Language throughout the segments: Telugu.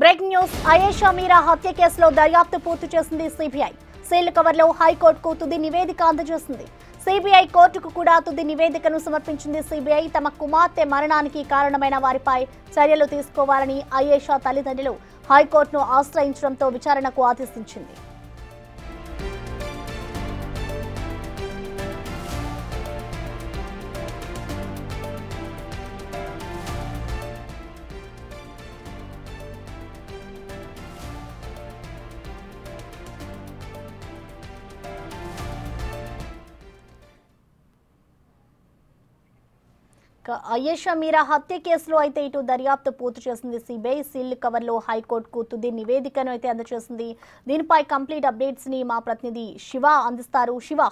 బ్రేకింగ్ న్యూస్ అయేషా మీరా హత్య కేసులో దర్యాప్తు పూర్తి చేసింది సిబిఐ. సీల్ కవర్లో హైకోర్టుకు తుది నివేదిక అందజేసింది. సిబిఐ కోర్టుకు కూడా తుది నివేదికను సమర్పించింది. సిబిఐ తమ కుమార్తె మరణానికి కారణమైన వారిపై చర్యలు తీసుకోవాలని అయేషా తల్లిదండ్రులు హైకోర్టును ఆశ్రయించడంతో విచారణకు ఆదేశించింది. అయేషా మీరా హత్య కేసులో అయితే ఇటు దర్యాప్తు పూర్తి చేసింది సిబిఐ. సీల్ కవర్లో హైకోర్టుకు తుది నివేదికను అయితే అందజేసింది. దీనిపై కంప్లీట్ అప్డేట్స్ ని మా ప్రతినిధి శివ అందిస్తారు. శివ,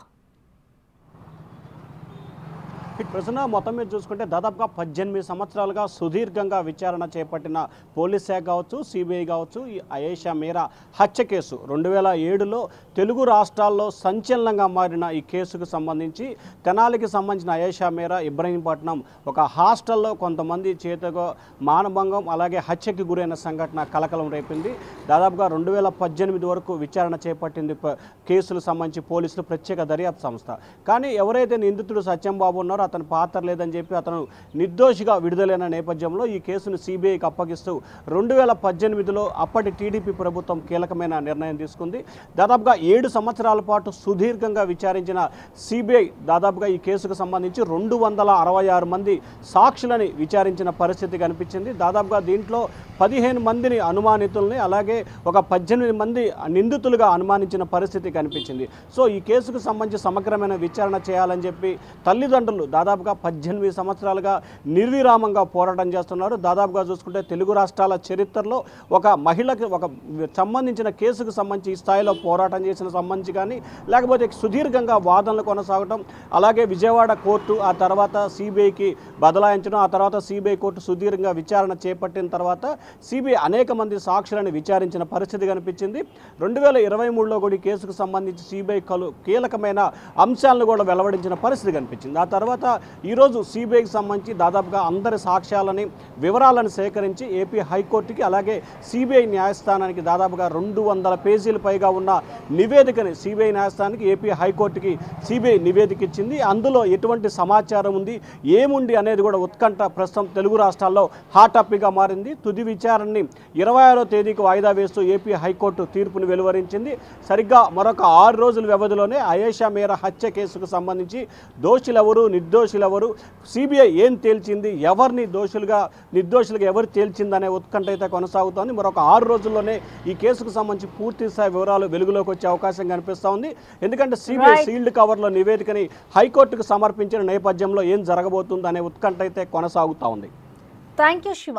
ప్రశ్న మొత్తం మీద చూసుకుంటే దాదాపుగా 18 సంవత్సరాలుగా సుదీర్ఘంగా విచారణ చేపట్టిన పోలీస్ శాఖ కావచ్చు, సిబిఐ కావచ్చు, ఈ అయేషా మీరా హత్య కేసు 2007లో తెలుగు రాష్ట్రాల్లో సంచలనంగా మారిన ఈ కేసుకు సంబంధించి తెనాలికి సంబంధించిన అయేషా మీరా ఇబ్రహీంపట్నం ఒక హాస్టల్లో కొంతమంది చేతగా మానభంగం అలాగే హత్యకి గురైన సంఘటన కలకలం రేపింది. దాదాపుగా 2018 వరకు విచారణ చేపట్టింది కేసులకు సంబంధించి పోలీసులు, ప్రత్యేక దర్యాప్తు సంస్థ. కానీ ఎవరైతే నిందితుడు సత్యంబాబు ఉన్నారో అతను పాత్ర లేదని చెప్పి అతను నిర్దోషిగా విడుదలైన నేపథ్యంలో ఈ కేసును సిబిఐకి అప్పగిస్తూ 2018లో అప్పటి టీడీపీ ప్రభుత్వం కీలకమైన నిర్ణయం తీసుకుంది. దాదాపుగా 7 సంవత్సరాల పాటు సుదీర్ఘంగా విచారించిన సిబిఐ దాదాపుగా ఈ కేసుకు సంబంధించి 266 మంది సాక్షులని విచారించిన పరిస్థితి కనిపించింది. దాదాపుగా దీంట్లో 15 మందిని అనుమానితుల్ని అలాగే ఒక 18 మంది నిందితులుగా అనుమానించిన పరిస్థితి కనిపించింది. సో ఈ కేసుకు సంబంధించి సమగ్రమైన విచారణ చేయాలని చెప్పి తల్లిదండ్రులు దాదాపుగా 18 సంవత్సరాలుగా నిర్విరామంగా పోరాటం చేస్తున్నారు. దాదాపుగా చూసుకుంటే తెలుగు రాష్ట్రాల చరిత్రలో ఒక మహిళకి ఒక సంబంధించిన కేసుకు సంబంధించి ఈ స్థాయిలో పోరాటం చేసిన సంబంధించి కానీ లేకపోతే సుదీర్ఘంగా వాదనలు కొనసాగటం, అలాగే విజయవాడ కోర్టు ఆ తర్వాత సిబిఐకి బదలాయించడం, ఆ తర్వాత సిబిఐ కోర్టు సుదీర్ఘంగా విచారణ చేపట్టిన తర్వాత సిబిఐ అనేక మంది సాక్షులను విచారించిన పరిస్థితి కనిపించింది. 2023లో కూడా ఈ కేసుకు సంబంధించి సిబిఐ కీలకమైన అంశాలను కూడా వెల్లడించిన పరిస్థితి కనిపించింది. ఆ తర్వాత ఈరోజు సిబిఐకి సంబంధించి దాదాపుగా అందరి సాక్ష్యాలని వివరాలను సేకరించి ఏపీ హైకోర్టుకి అలాగే సిబిఐ న్యాయస్థానానికి దాదాపుగా 200 పేజీల పైగా ఉన్న నివేదికని సిబిఐ న్యాయస్థానానికి ఏపీ హైకోర్టుకి సిబిఐ నివేదిక ఇచ్చింది. అందులో ఎటువంటి సమాచారం ఉంది, ఏముంది అనేది కూడా ఉత్కంఠ ప్రస్తుతం తెలుగు రాష్ట్రాల్లో హాట్ టాపిక్గా మారింది. తుది విచారణని 26వ తేదీకి వాయిదా వేస్తూ ఏపీ హైకోర్టు తీర్పును వెలువరించింది. సరిగ్గా మరొక 6 రోజుల వ్యవధిలోనే అయేషా మీరా హత్య కేసుకు సంబంధించి దోషులెవరు, నిర్దోషులెవరు, సిబిఐ ఏం తేల్చింది, ఎవరిని దోషులుగా నిర్దోషులుగా ఎవరు తేల్చిందనే ఉత్కంఠ అయితే కొనసాగుతోంది. మరొక 6 రోజుల్లోనే ఈ కేసుకు సంబంధించి పూర్తి స్థాయి వివరాలు వెలుగులోకి వచ్చే అవకాశం కనిపిస్తూ ఉంది. ఎందుకంటే సిబిఐ సీల్డ్ కవర్లో నివేదికని హైకోర్టుకు సమర్పించిన నేపథ్యంలో ఏం జరగబోతుంది అనే ఉత్కంఠ అయితే కొనసాగుతూ ఉంది. Thank you Shiva.